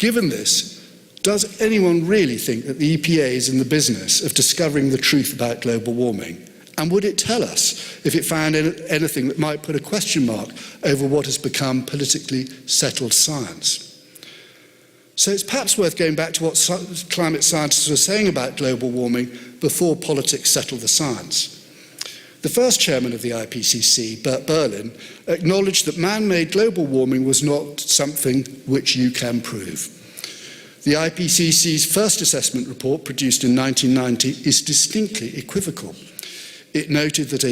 Given this, does anyone really think that the EPA is in the business of discovering the truth about global warming? And would it tell us if it found anything that might put a question mark over what has become politically settled science? So it's perhaps worth going back to what climate scientists were saying about global warming before politics settled the science. The first chairman of the IPCC, Bert Berlin, acknowledged that man-made global warming was not something which you can prove. The IPCC's first assessment report, produced in 1990, is distinctly equivocal. It noted that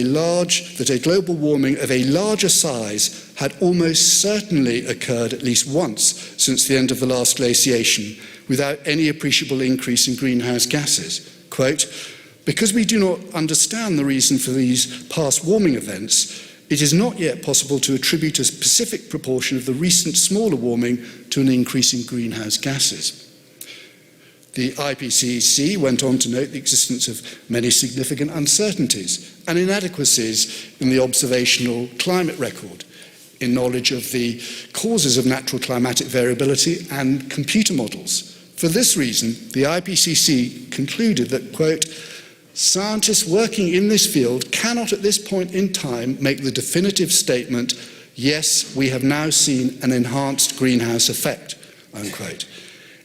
a global warming of a larger size had almost certainly occurred at least once since the end of the last glaciation, without any appreciable increase in greenhouse gases. Quote, "Because we do not understand the reason for these past warming events, it is not yet possible to attribute a specific proportion of the recent smaller warming to an increase in greenhouse gases." The IPCC went on to note the existence of many significant uncertainties and inadequacies in the observational climate record, in knowledge of the causes of natural climatic variability and computer models. For this reason, the IPCC concluded that, quote, "Scientists working in this field cannot at this point in time make the definitive statement, yes, we have now seen an enhanced greenhouse effect," unquote.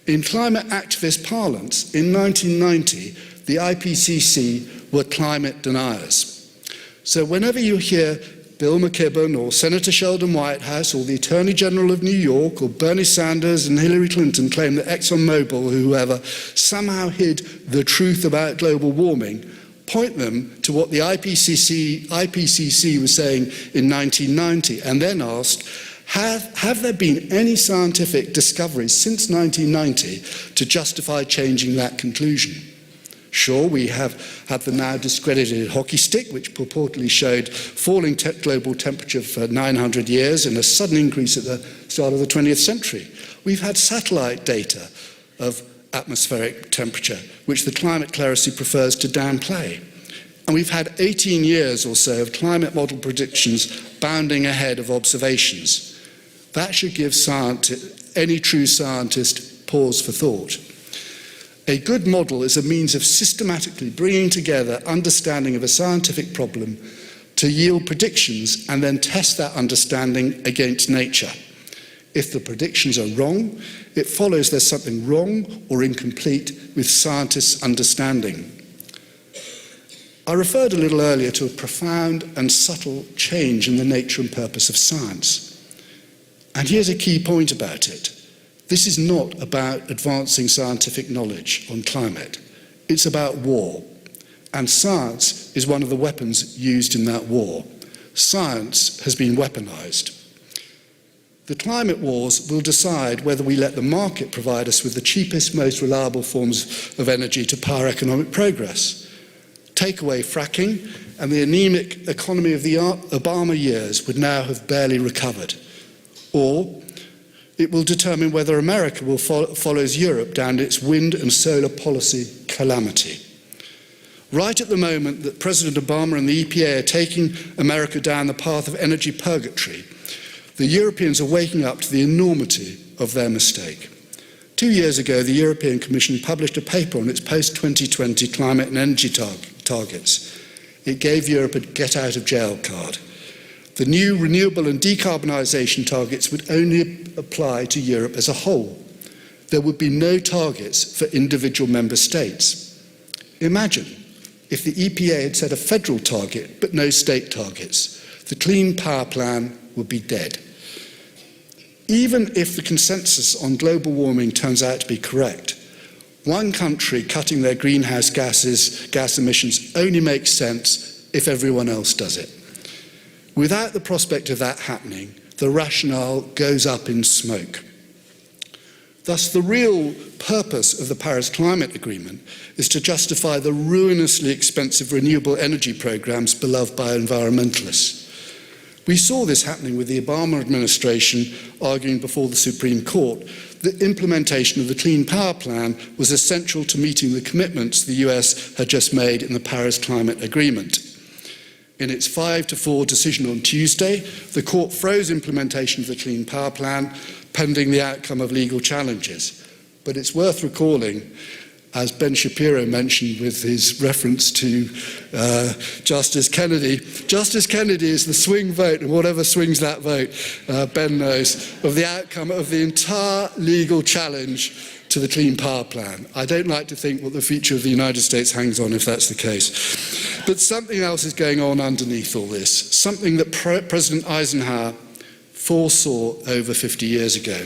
In climate activist parlance, in 1990, the IPCC were climate deniers. So whenever you hear Bill McKibben or Senator Sheldon Whitehouse or the Attorney General of New York or Bernie Sanders and Hillary Clinton claim that ExxonMobil or whoever somehow hid the truth about global warming, point them to what the IPCC was saying in 1990 and then ask, have there been any scientific discoveries since 1990 to justify changing that conclusion? Sure, we have had the now discredited hockey stick, which purportedly showed falling global temperature for 900 years and a sudden increase at the start of the 20th century. We've had satellite data of atmospheric temperature, which the climate clerisy prefers to downplay. And we've had 18 years or so of climate model predictions bounding ahead of observations. That should give any true scientist pause for thought. A good model is a means of systematically bringing together understanding of a scientific problem to yield predictions and then test that understanding against nature. If the predictions are wrong, it follows there's something wrong or incomplete with scientists' understanding. I referred a little earlier to a profound and subtle change in the nature and purpose of science. And here's a key point about it. This is not about advancing scientific knowledge on climate. It's about war. And science is one of the weapons used in that war. Science has been weaponized. The climate wars will decide whether we let the market provide us with the cheapest, most reliable forms of energy to power economic progress. Take away fracking, and the anemic economy of the Obama years would now have barely recovered. Or it will determine whether America will follows Europe down its wind and solar policy calamity. Right at the moment that President Obama and the EPA are taking America down the path of energy purgatory, the Europeans are waking up to the enormity of their mistake. 2 years ago, the European Commission published a paper on its post-2020 climate and energy targets. It gave Europe a get-out-of-jail card. The new renewable and decarbonisation targets would only apply to Europe as a whole. There would be no targets for individual member states. Imagine if the EPA had set a federal target but no state targets. The Clean Power Plan would be dead. Even if the consensus on global warming turns out to be correct, one country cutting their greenhouse gas emissions only makes sense if everyone else does it. Without the prospect of that happening, the rationale goes up in smoke. Thus, the real purpose of the Paris Climate Agreement is to justify the ruinously expensive renewable energy programs beloved by environmentalists. We saw this happening with the Obama administration arguing before the Supreme Court that implementation of the Clean Power Plan was essential to meeting the commitments the US had just made in the Paris Climate Agreement. In its 5-4 decision on Tuesday, the court froze implementation of the Clean Power Plan, pending the outcome of legal challenges. But it's worth recalling, as Ben Shapiro mentioned with his reference to Justice Kennedy is the swing vote, and whatever swings that vote, Ben knows, of the outcome of the entire legal challenge to the Clean Power Plan. I don't like to think what the future of the United States hangs on if that's the case. But something else is going on underneath all this, something that President Eisenhower foresaw over 50 years ago.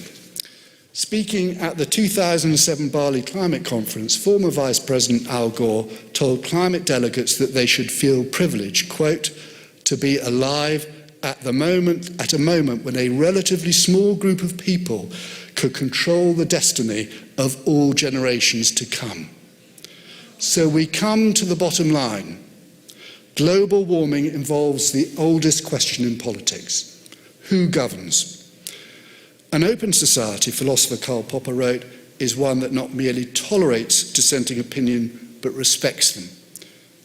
Speaking at the 2007 Bali Climate Conference, former Vice President Al Gore told climate delegates that they should feel privileged, quote, to be alive at a moment when a relatively small group of people could control the destiny of all generations to come. So we come to the bottom line. Global warming involves the oldest question in politics. Who governs? An open society, philosopher Karl Popper wrote, is one that not merely tolerates dissenting opinion, but respects them.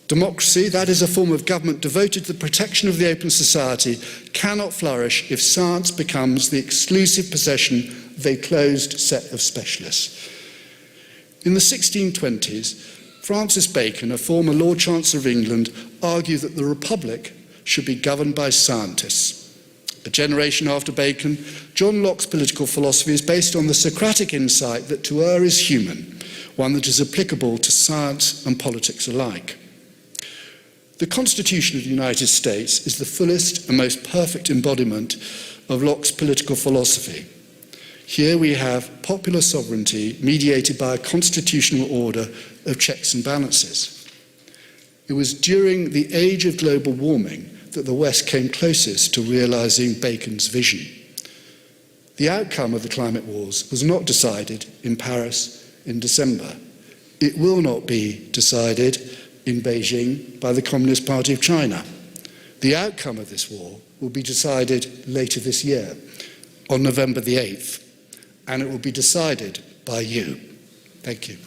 Democracy, that is a form of government devoted to the protection of the open society, cannot flourish if science becomes the exclusive possession of a closed set of specialists. In the 1620s, Francis Bacon, a former Lord Chancellor of England, argued that the Republic should be governed by scientists. A generation after Bacon, John Locke's political philosophy is based on the Socratic insight that to err is human, one that is applicable to science and politics alike. The Constitution of the United States is the fullest and most perfect embodiment of Locke's political philosophy. Here we have popular sovereignty mediated by a constitutional order of checks and balances. It was during the age of global warming that the West came closest to realizing Bacon's vision. The outcome of the climate wars was not decided in Paris in December. It will not be decided in Beijing by the Communist Party of China. The outcome of this war will be decided later this year, on November the 8th, and it will be decided by you. Thank you.